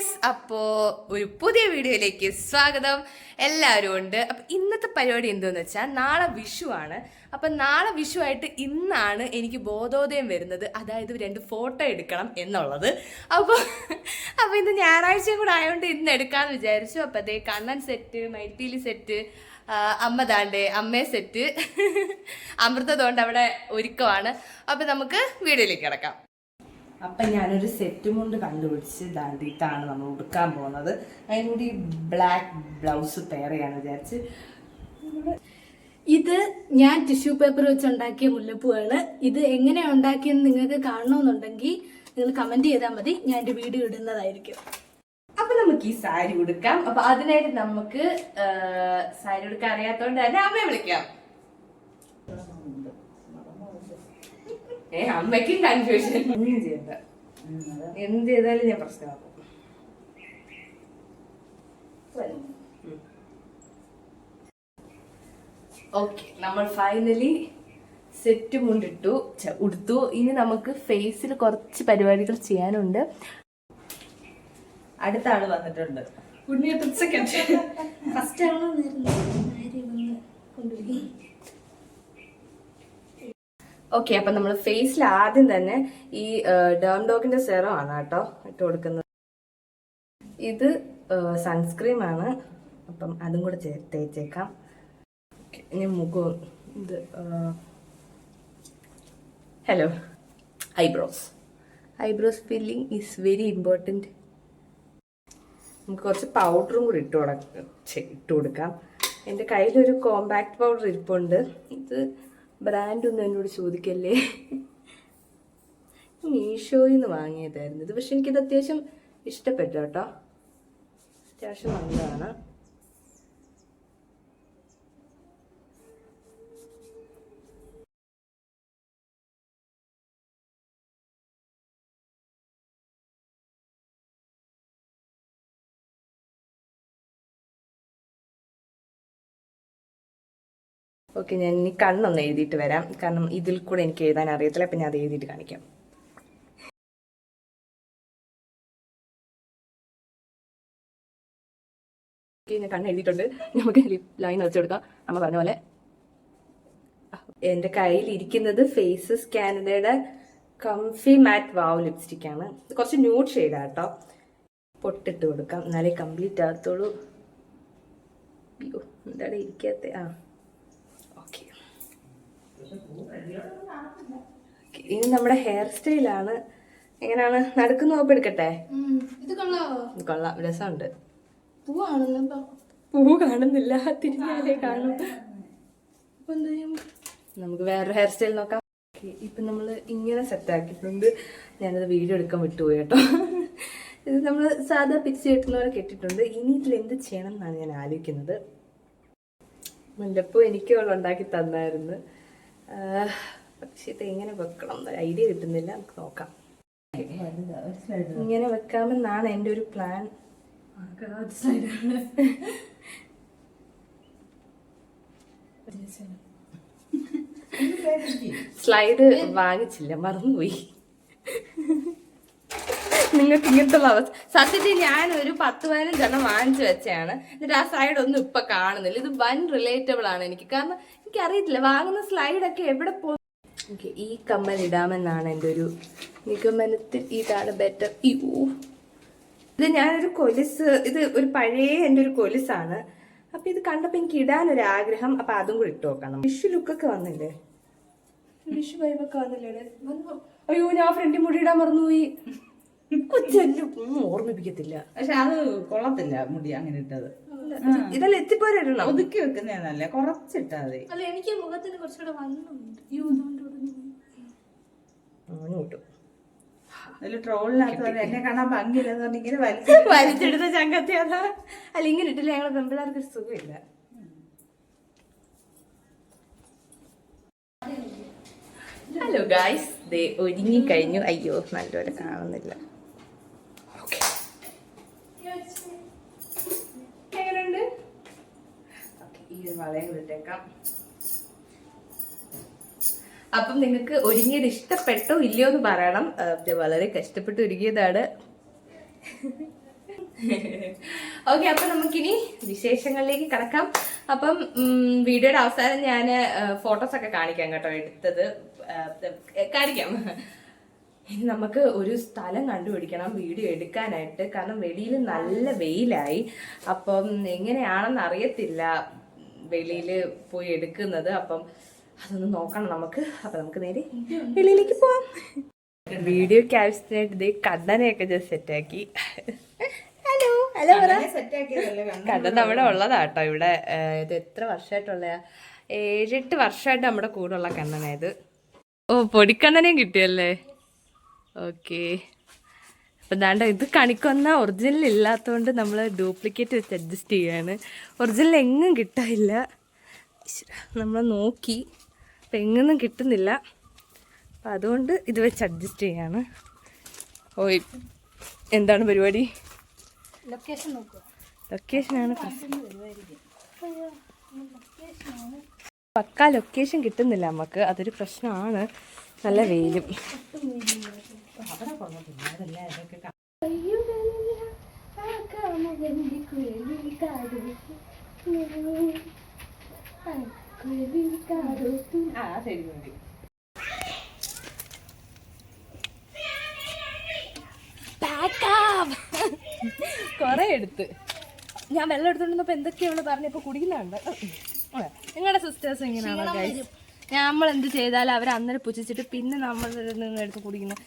Guys, അപ്പോൾ ഒരു പുതിയ വീഡിയോയിലേക്ക് സ്വാഗതം. എല്ലാവരും ഉണ്ട്. അപ്പം ഇന്നത്തെ പരിപാടി എന്തെന്ന് വെച്ചാൽ നാളെ വിഷു ആണ്. അപ്പം നാളെ വിഷു ആയിട്ട് ഇന്നാണ് എനിക്ക് ബോധോദയം വരുന്നത്, അതായത് 2 ഫോട്ടോ എടുക്കണം എന്നുള്ളത്. അപ്പോൾ ഇന്ന് ഞായറാഴ്ചയും കൂടെ ആയതുകൊണ്ട് ഇന്ന് എടുക്കാമെന്ന് വിചാരിച്ചു. അപ്പോൾ അതേ കണ്ണൻ സെറ്റ്, മൈത്തിലി സെറ്റ്, അമ്മയെ സെറ്റ്, അമൃതതുകൊണ്ട് അവിടെ ഒരുക്കമാണ്. അപ്പം നമുക്ക് വീഡിയോയിലേക്ക് കിടക്കാം. അപ്പം ഞാനൊരു സെറ്റും കൊണ്ട് കണ്ടുപിടിച്ച് ഇതാണ് നമ്മൾ ഉടുക്കാൻ പോകുന്നത്. അതിനുകൂടി ബ്ലാക്ക് ബ്ലൗസ് പെയർ ചെയ്യാന്ന് വിചാരിച്ച്. ഇത് ഞാൻ ടിഷ്യൂ പേപ്പർ വെച്ച് ഉണ്ടാക്കിയ മുല്ലപ്പൂവാണ്. ഇത് എങ്ങനെയാണ് ഉണ്ടാക്കിയെന്ന് നിങ്ങൾക്ക് കാണണമെന്നുണ്ടെങ്കിൽ നിങ്ങൾ കമന്റ് ചെയ്താൽ മതി, ഞാൻ എൻ്റെ വീഡിയോ ഇടുന്നതായിരിക്കും. അപ്പൊ നമുക്ക് ഈ സാരി ഉടുക്കാം. അപ്പൊ അതിനായിട്ട് നമുക്ക് സാരി ഉടുക്കാൻ അറിയാത്തോണ്ട് തന്നെ അമ്മയെ വിളിക്കാം. അമ്മയ്ക്കും കൺഫ്യൂഷൻ. ഒന്നും ചെയ്യണ്ട, എന്ത് ചെയ്താലും ഞാൻ പ്രശ്നമാക്കും. ഓക്കെ, നമ്മൾ ഫൈനലി സെറ്റ് മുണ്ടിട്ടു, ഉടുത്തു. ഇനി നമുക്ക് ഫേസിൽ കുറച്ച് പരിപാടികൾ ചെയ്യാനുണ്ട്. അടുത്ത ആള് വന്നിട്ടുണ്ട്. ഫസ്റ്റ് ആണോ കൊണ്ടുപോയി. ഓക്കെ, അപ്പം നമ്മൾ ഫേസിൽ ആദ്യം തന്നെ ഈ ഡേംഡോഗിന്റെ സെറം ആണ് കേട്ടോ ഇട്ട് കൊടുക്കുന്നത്. ഇത് സൺസ്ക്രീം ആണ്, അപ്പം അതും കൂടെ തേച്ചേക്കാം. ഇനി മുഖം ഇത് hello eyebrows filling is very important. നമുക്ക് കുറച്ച് പൗഡറും കൂടി ഇട്ട് കൊടുക്കാം. എൻ്റെ കയ്യിലൊരു കോമ്പാക്ട് പൗഡർ ഇരിപ്പുണ്ട്. ഇത് ബ്രാൻഡൊന്നും എന്നോട് ചോദിക്കല്ലേ, മീഷോയിൽ നിന്ന് വാങ്ങിയതായിരുന്നു ഇത്. പക്ഷെ എനിക്കിത് അത്യാവശ്യം ഇഷ്ടപ്പെട്ടു കേട്ടോ, അത്യാവശ്യം നല്ലതാണ്. ഓക്കെ, ഞാൻ ഇനി കണ്ണൊന്ന് എഴുതിയിട്ട് വരാം, കാരണം ഇതിൽ കൂടെ എനിക്ക് എഴുതാൻ അറിയത്തില്ല. അപ്പം ഞാൻ അത് എഴുതിയിട്ട് കാണിക്കാം. ഓക്കെ, ഞാൻ കണ്ണ് എഴുതിയിട്ടുണ്ട്. നമുക്ക് ലൈൻ വരച്ചു കൊടുക്കാം അമ്മ പറഞ്ഞ പോലെ. എൻ്റെ കയ്യിൽ ഇരിക്കുന്നത് ഫേസസ് കാനഡയുടെ കംഫി മാറ്റ് വാവ് ലിപ്സ്റ്റിക് ആണ്. കുറച്ച് ന്യൂഡ് ഷെയ്ഡാണ് കേട്ടോ. പൊട്ടിട്ട് കൊടുക്കാം, എന്നാലേ കംപ്ലീറ്റ് ആകത്തുള്ളൂ. അയ്യോ, എന്താണ് ഇരിക്കാത്ത? ഇനി നമ്മുടെ ഹെയർ സ്റ്റൈലാണ്. എങ്ങനെയാണ് നടക്കുന്ന നോപ്പ് എടുക്കട്ടെ? ഇത് കൊള്ളാം, രസമുണ്ട്. പൂ കാണുന്നില്ല, തിരിഞ്ഞാലേ കാണും. നമുക്ക് വേറൊരു ഹെയർ സ്റ്റൈൽ നോക്കാം. ഇപ്പൊ നമ്മള് ഇങ്ങനെ സെറ്റ് ആക്കിയിട്ടുണ്ട്. ഞാനത് വീഡിയോ എടുക്കാൻ വിട്ടുപോയി കേട്ടോ. ഇത് നമ്മൾ സാധാ പിക്സ് കെട്ടുന്ന പോലെ കെട്ടിട്ടുണ്ട്. ഇനി ഇതിൽ എന്ത് ചെയ്യണം എന്നാണ് ഞാൻ ആലോചിക്കുന്നത്. മുല്ലപ്പൂ എനിക്ക് ഉണ്ടാക്കി തന്നായിരുന്നു, പക്ഷെ ഇത് എങ്ങനെ വെക്കണം എന്നൊരു ഐഡിയ കിട്ടുന്നില്ല. നമുക്ക് നോക്കാം. ഇങ്ങനെ വെക്കാമെന്നാണ് എൻ്റെ ഒരു പ്ലാൻ. സ്ലൈഡ് വാങ്ങിച്ചില്ല, മറന്നുപോയി. നിങ്ങൾക്ക് ഇങ്ങനത്തെ അവസ്ഥ. സത്യത്തിൽ ഞാനൊരു 10-15 വാങ്ങിച്ചു വെച്ചാണ്. എന്നിട്ട് ആ സൈഡ് ഒന്നും ഇപ്പൊ കാണുന്നില്ല. ഇത് വൻ റിലേറ്റബിൾ ആണ് എനിക്ക്, കാരണം എനിക്കറിയത്തില്ല വാങ്ങുന്ന സ്ലൈഡൊക്കെ എവിടെ പോകും. ഓക്കെ, ഈ കമ്മൽ ഇടാമെന്നാണ് എൻ്റെ ഒരു നിഗമനത്തിൽ. ഇതാണ് ബെറ്റർ. ഇത് ഞാനൊരു കൊലുസ്, ഇത് ഒരു പഴയ എൻ്റെ ഒരു കൊലുസാണ്. അപ്പൊ ഇത് കണ്ടപ്പോ എനിക്ക് ഇടാനൊരു ആഗ്രഹം. അപ്പൊ അതും കൂടി ഇട്ട് നോക്കണം. വിഷു ലുക്കൊക്കെ വന്നില്ലേ, വിഷു വൈബൊക്കെ വന്നില്ലേ? അയ്യോ, ഞാൻ ഫ്രണ്ടിൽ മുടി ഇടാൻ മറന്നുപോയി. കൊച്ചെല്ലും ഓർമ്മിപ്പിക്കത്തില്ല. പക്ഷെ അത് കൊള്ളത്തില്ല, മുടി അങ്ങനെ ഇട്ടത്. ഇതെല്ലാം എത്തിപ്പോരണം, ഒതുക്കി വെക്കുന്നതല്ലേ, കുറച്ചിട്ടാ മതി. അല്ല, എനിക്ക് മുഖത്തിന് കുറച്ചുകൂടെ വന്നുണ്ട്. ട്രോളിനകത്ത് എന്നെ കാണാൻ ഭംഗിയില്ലെന്ന് ഇങ്ങനെ വലിച്ചെടുത്ത ചങ്കത്തി. അതാ അല്ല, ഇങ്ങനെ ഇട്ടില്ല ഞങ്ങളെ പെമ്പിള്ളേർക്ക് ഒരു സുഖമില്ല. ഹലോ ഗായ്സ്, ദേ ഒരുങ്ങി കഴിഞ്ഞു. അയ്യോ, നല്ലപോലെ കാണുന്നില്ല. എങ്ങനെയുണ്ട്? ഈ വളയം ഇട്ടേക്കാം. അപ്പം നിങ്ങൾക്ക് ഒരുങ്ങിയത് ഇഷ്ടപ്പെട്ടോ ഇല്ലയോ എന്ന് പറയണം. വളരെ കഷ്ടപ്പെട്ട് ഒരുങ്ങിയതാണ്. ഓക്കെ, അപ്പൊ നമുക്കിനി വിശേഷങ്ങളിലേക്ക് കടക്കാം. അപ്പം വീഡിയോയുടെ അവസാനം ഞാൻ ഫോട്ടോസ് ഒക്കെ കാണിക്കാം കേട്ടോ, എടുത്തത് കാണിക്കാം. ഇനി നമുക്ക് ഒരു സ്ഥലം കണ്ടുപിടിക്കണം വീഡിയോ എടുക്കാനായിട്ട്, കാരണം വെളിയിൽ നല്ല വെയിലായി. അപ്പം എങ്ങനെയാണെന്ന് അറിയത്തില്ല വെളിയിൽ പോയി എടുക്കുന്നത്. അപ്പം അതൊന്ന് നോക്കണം നമുക്ക്. അപ്പം നമുക്ക് നേരെ വെളിയിലേക്ക് പോവാം. വീഡിയോക്ക് ആവശ്യത്തിനായിട്ട് ഇതേ കണ്ണനെയൊക്കെ ജസ്റ്റ് സെറ്റാക്കി. ഹലോ ഹലോ കണ്ണൻ നമ്മുടെ ഉള്ളതാട്ടോ ഇവിടെ. ഇത് എത്ര വർഷമായിട്ടുള്ള 7-8 വർഷമായിട്ട് നമ്മുടെ കൂടെ ഉള്ള കണ്ണനായത്. ഓ, പൊടിക്കണ്ണനെയും കിട്ടിയല്ലേ. ഓക്കെ, അപ്പം ദാണ്ട ഇത് കണിക്കൊന്ന ഒറിജിനൽ ഇല്ലാത്തതുകൊണ്ട് നമ്മൾ ഡ്യൂപ്ലിക്കേറ്റ് വെച്ച് അഡ്ജസ്റ്റ് ചെയ്യാണ്. ഒറിജിനൽ എങ്ങും കിട്ടാനില്ല. നമ്മൾ നോക്കി അപ്പം എങ്ങൊന്നും കിട്ടുന്നില്ല. അപ്പം അതുകൊണ്ട് ഇത് വെച്ച് അഡ്ജസ്റ്റ് ചെയ്യാണ്. ഓ, എന്താണ് പരിപാടി? ലൊക്കേഷൻ നോക്കുക. ലൊക്കേഷനാണ് പക്കാ ലൊക്കേഷൻ കിട്ടുന്നില്ല നമുക്ക്, അതൊരു പ്രശ്നമാണ്. നല്ല വെയിലും. കൊറേ എടുത്ത് ഞാൻ വെള്ളം എടുത്തോണ്ടിരുന്നപ്പോ എന്തൊക്കെയാ അവള് പറഞ്ഞപ്പോ കുടിക്കുന്നുണ്ട്. നിങ്ങളുടെ സിസ്റ്റേഴ്സ് എങ്ങനെയാണോ ഗൈസ്? നമ്മൾ എന്ത് ചെയ്താലും അവർ അന്നേരം പുച്ഛിച്ചിട്ട് പിന്നെ നമ്മൾ നിന്ന് എടുത്ത് കുടിക്കുന്നത്